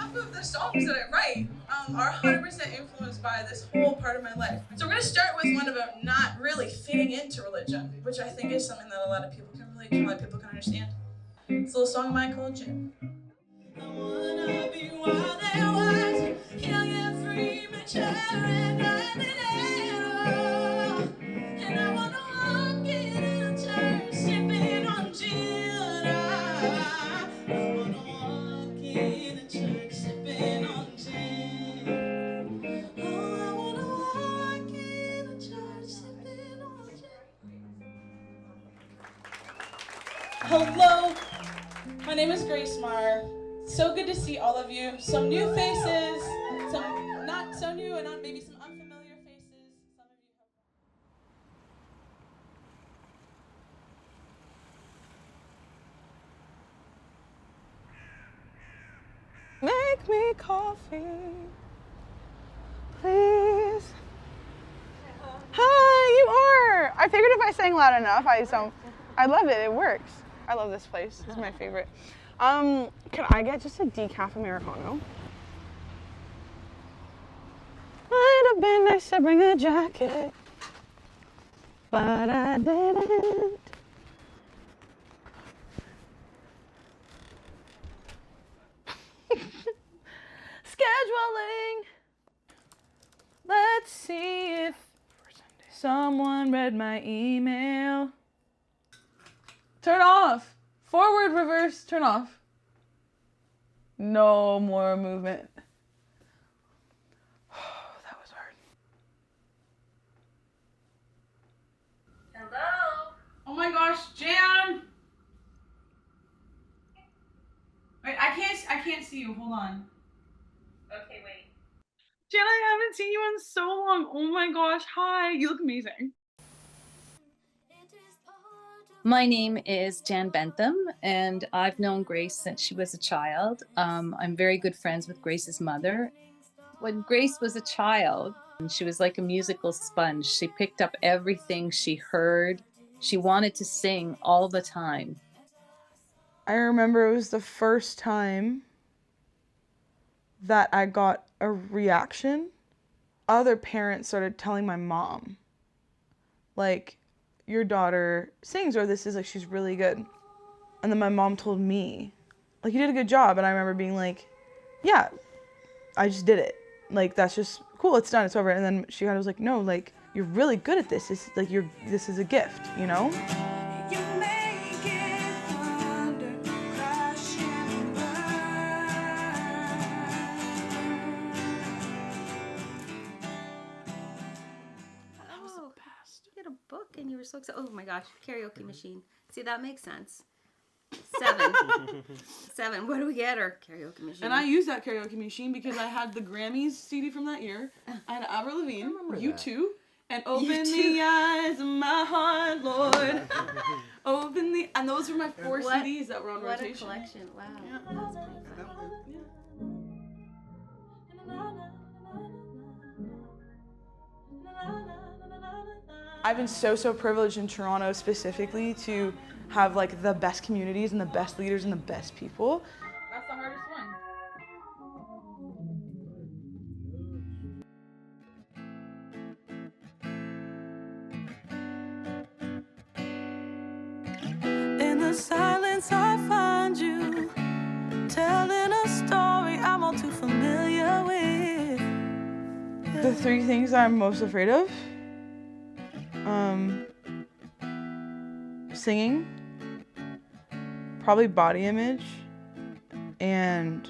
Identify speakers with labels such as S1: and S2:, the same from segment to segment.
S1: half of the songs that I write are 100% influenced by this whole part of my life. So we're going to start with one about not really fitting into religion, which I think is something that a lot of people can relate to, a lot of people can understand. It's a little song of mine called Jim. I wanna be wild and wise, young and free, mature and and I wanna walk in a church sipping on gin. I wanna walk in a church sipping on gin. Oh, I wanna walk in a church sipping on gin. Hello, my name is Grace Marr. So good to see all of you. Some new faces, some not so new, and maybe some unfamiliar faces. Some of you have. Make me coffee, please. Hi, you are. I figured if I sang loud enough, I love it. It works. I love this place. It's my favorite. Can I get just a decaf Americano? Might have been nice to bring a jacket, but I didn't. Scheduling. Let's see if someone read my email. Turn off. Forward, reverse, turn off. No more movement. That was hard.
S2: Hello?
S1: Oh my gosh, Jan! Wait, I can't see you. Hold on.
S2: Okay, wait.
S1: Jan, I haven't seen you in so long. Oh my gosh, hi. You look amazing.
S2: My name is Jan Bentham, and I've known Grace since she was a child. I'm very good friends with Grace's mother. When Grace was a child, she was like a musical sponge. She picked up everything she heard. She wanted to sing all the time.
S1: I remember it was the first time that I got a reaction. Other parents started telling my mom, like, your daughter sings, or this is like, she's really good. And then my mom told me, like, you did a good job. And I remember being like, yeah, I just did it. Like, that's just cool. It's done. It's over. And then she was like, no, like, you're really good at this. It's like, this is a gift, you know?
S3: You had a book and you were so excited. Oh my gosh, karaoke machine. See, that makes sense. 7. 7. What do we get? Our karaoke machine.
S1: And I used that karaoke machine because I had the Grammys CD from that year. I had Avril Lavigne, U2, and Open the Eyes of My Heart, Lord. And those were my 4 CDs that were on rotation.
S3: What a collection. Wow.
S1: Yeah.
S3: That's pretty fun.
S1: I've been so privileged in Toronto specifically to have like the best communities and the best leaders and the best people. That's the hardest one. In the silence I find you, telling a story I'm all too familiar with. The 3 things I'm most afraid of. Singing, probably body image, and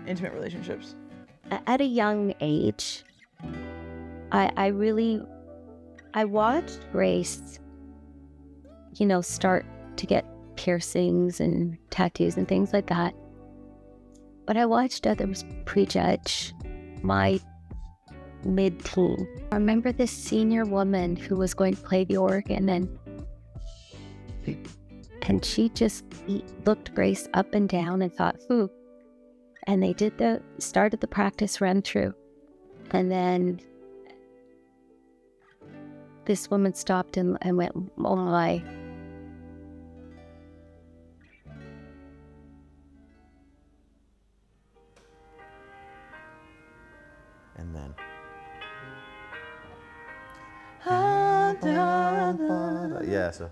S1: intimate relationships.
S4: At a young age, I watched Grace, start to get piercings and tattoos and things like that. But I watched others prejudge my mid-teen. I remember this senior woman who was going to play the organ, and she just looked Grace up and down and thought, "Ooh." And they started the practice run through. And then this woman stopped and went, "Oh my."
S5: Yeah, so.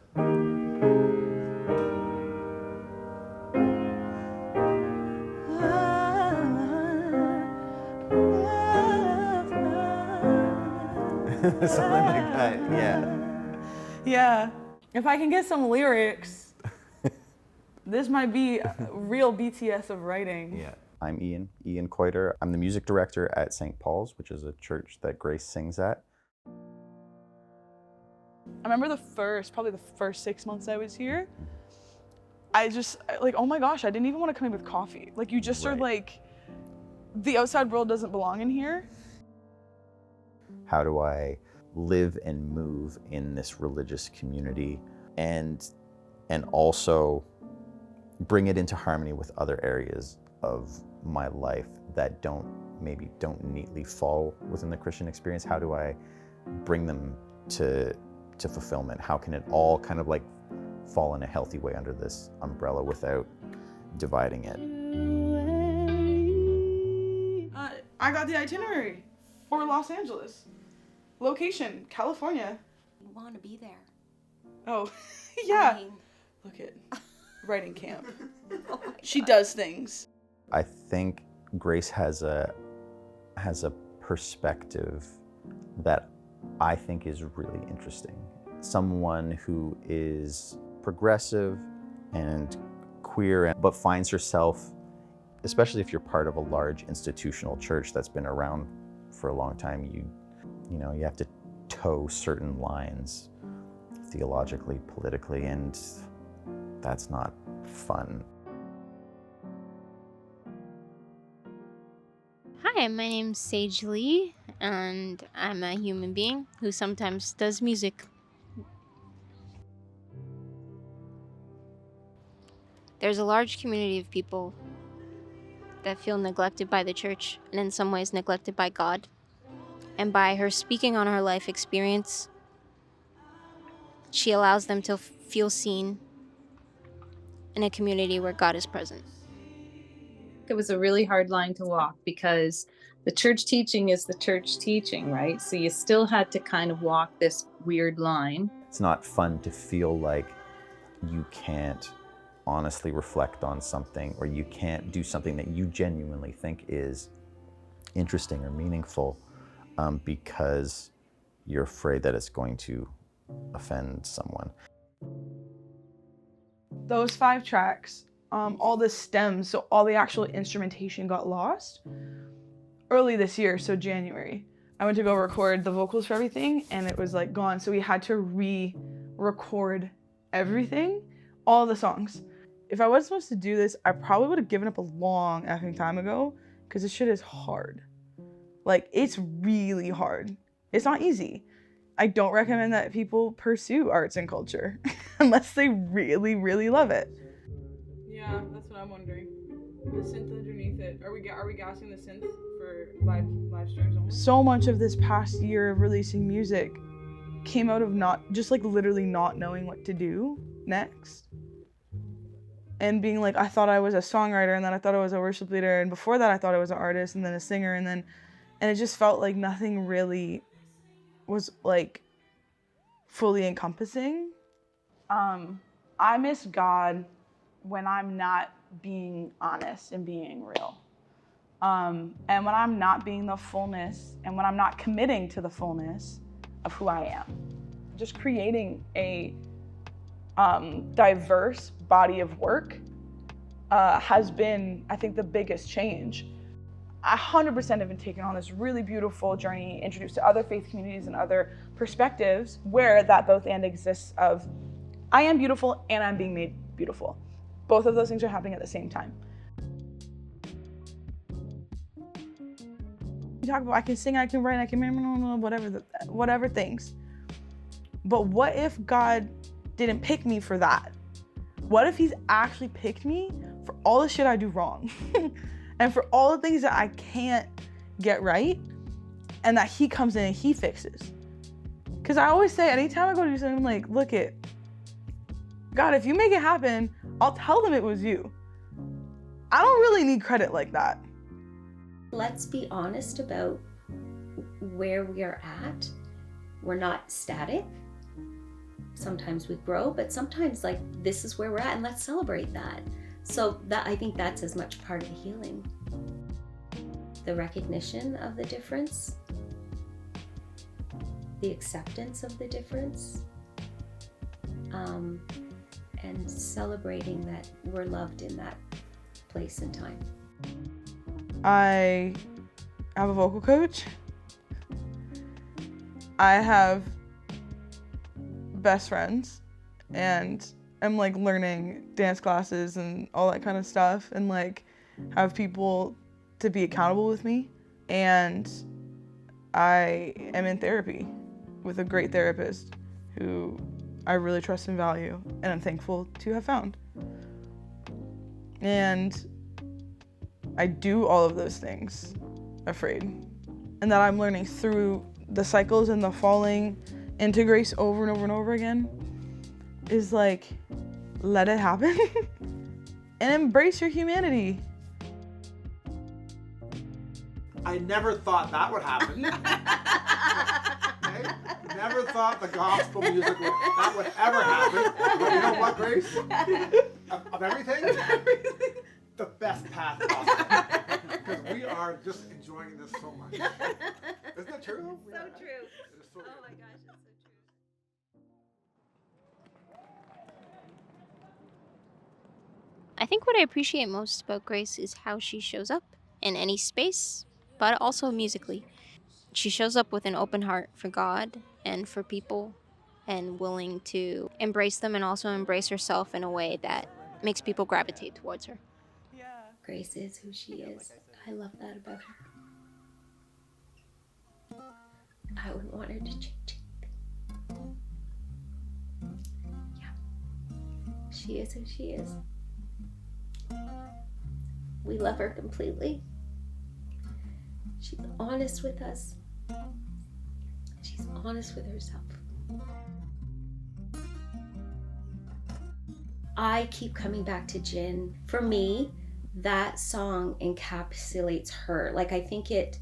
S5: Something like that, yeah.
S1: Yeah. If I can get some lyrics, this might be a real BTS of writing.
S5: Yeah. I'm Ian Coiter. I'm the music director at St. Paul's, which is a church that Grace sings at.
S1: I remember probably the first 6 months I was here, I just, like, oh my gosh, I didn't even want to come in with coffee. Like, you just are like, the outside world doesn't belong in here.
S5: How do I live and move in this religious community and also bring it into harmony with other areas of my life that don't neatly fall within the Christian experience? How do I bring them to fulfillment? How can it all kind of like fall in a healthy way under this umbrella without dividing it?
S1: I got the itinerary for Los Angeles. Location, California.
S3: You want to be there.
S1: Oh, yeah.
S3: I mean,
S1: look at writing camp.
S3: oh my
S1: She
S3: God.
S1: does things.
S5: I think Grace has a perspective that I think is really interesting. Someone who is progressive and queer, but finds herself, especially if you're part of a large institutional church that's been around for a long time, you know, you have to toe certain lines theologically, politically, and that's not fun.
S6: Hi, my name's Sage Lee, and I'm a human being who sometimes does music. There's a large community of people that feel neglected by the church, and in some ways neglected by God. And by her speaking on her life experience, she allows them to feel seen in a community where God is present.
S2: It was a really hard line to walk because the church teaching is the church teaching, right? So you still had to kind of walk this weird line.
S5: It's not fun to feel like you can't honestly reflect on something, or you can't do something that you genuinely think is interesting or meaningful because you're afraid that it's going to offend someone.
S1: Those 5 tracks, all the stems, so all the actual instrumentation got lost early this year, so January. I went to go record the vocals for everything and it was like gone, so we had to re-record everything, all the songs. If I was supposed to do this, I probably would have given up a long effing time ago, because this shit is hard. Like, it's really hard. It's not easy. I don't recommend that people pursue arts and culture unless they really, really love it. Yeah, that's what I'm wondering. The synth underneath it. Are we gassing the synth for live streams only? So much of this past year of releasing music came out of literally not knowing what to do next. And being like, I thought I was a songwriter, and then I thought I was a worship leader, and before that I thought I was an artist, and then a singer, and it just felt like nothing really was like fully encompassing. I miss God when I'm not being honest and being real. And when I'm not being the fullness, and when I'm not committing to the fullness of who I am. Just creating a diverse body of work has been, I think, the biggest change. I 100% have been taken on this really beautiful journey, introduced to other faith communities and other perspectives where that both and exists of I am beautiful and I'm being made beautiful. Both of those things are happening at the same time. You talk about I can sing, I can write, I can whatever things. But what if God didn't pick me for that? What if he's actually picked me for all the shit I do wrong? And for all the things that I can't get right, and that he comes in and he fixes. Because I always say, anytime I go to do something, I'm like, look it, God, if you make it happen, I'll tell them it was you. I don't really need credit like that.
S3: Let's be honest about where we are at. We're not static. sometimes we grow, but sometimes like this is where we're at and let's celebrate that. So that, I think that's as much part of the healing. The recognition of the difference, the acceptance of the difference, and celebrating that we're loved in that place and time.
S1: I have a vocal coach. I have best friends, and I'm like learning dance classes and all that kind of stuff, and like have people to be accountable with me. And I am in therapy with a great therapist who I really trust and value, and I'm thankful to have found. And I do all of those things afraid, and that I'm learning through the cycles and the falling into grace over and over and over again is like, let it happen and embrace your humanity.
S7: I never thought that would happen. Okay? Never thought the gospel music that would ever happen. But you know what, Grace? Of everything, the best path possible. Because we are just enjoying this so much. Isn't that true?
S3: So true.
S7: It is so
S3: Oh
S7: true.
S3: my gosh, that's so true.
S6: I think what I appreciate most about Grace is how she shows up in any space, but also musically. She shows up with an open heart for God and for people, and willing to embrace them and also embrace herself in a way that makes people gravitate towards her.
S1: Yeah.
S3: Grace is who she is. I love that about her. I wouldn't want her to change anything. Yeah. She is who she is. We love her completely. She's honest with us. She's honest with herself. I keep coming back to Jin. For me, that song encapsulates her. Like, I think it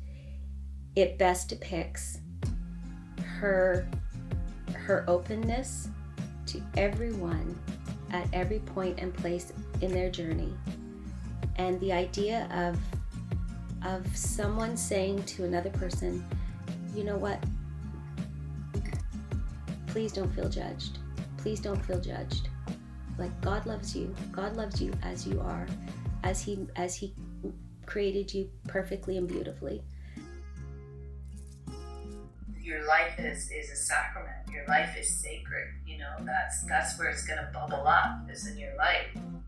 S3: best depicts her openness to everyone at every point and place in their journey. And the idea of someone saying to another person, you know what? Please don't feel judged. Please don't feel judged. Like, God loves you. God loves you as you are, as he created you perfectly and beautifully.
S8: Your life is a sacrament. Your life is sacred. You know, that's where it's gonna bubble up, is in your life. And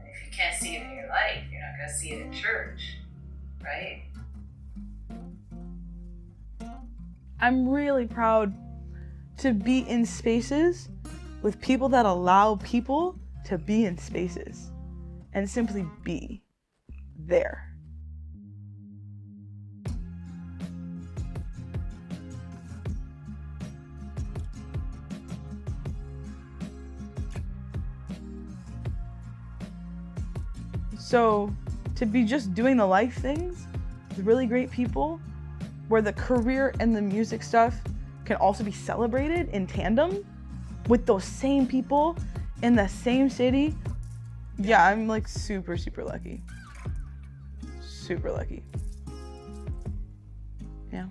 S8: if you can't see it in your life, you're not gonna see it in church, right?
S1: I'm really proud to be in spaces with people that allow people to be in spaces and simply be there. So to be just doing the life things with really great people, where the career and the music stuff can also be celebrated in tandem with those same people in the same city. Yeah, I'm like super, super lucky. Super lucky. Yeah.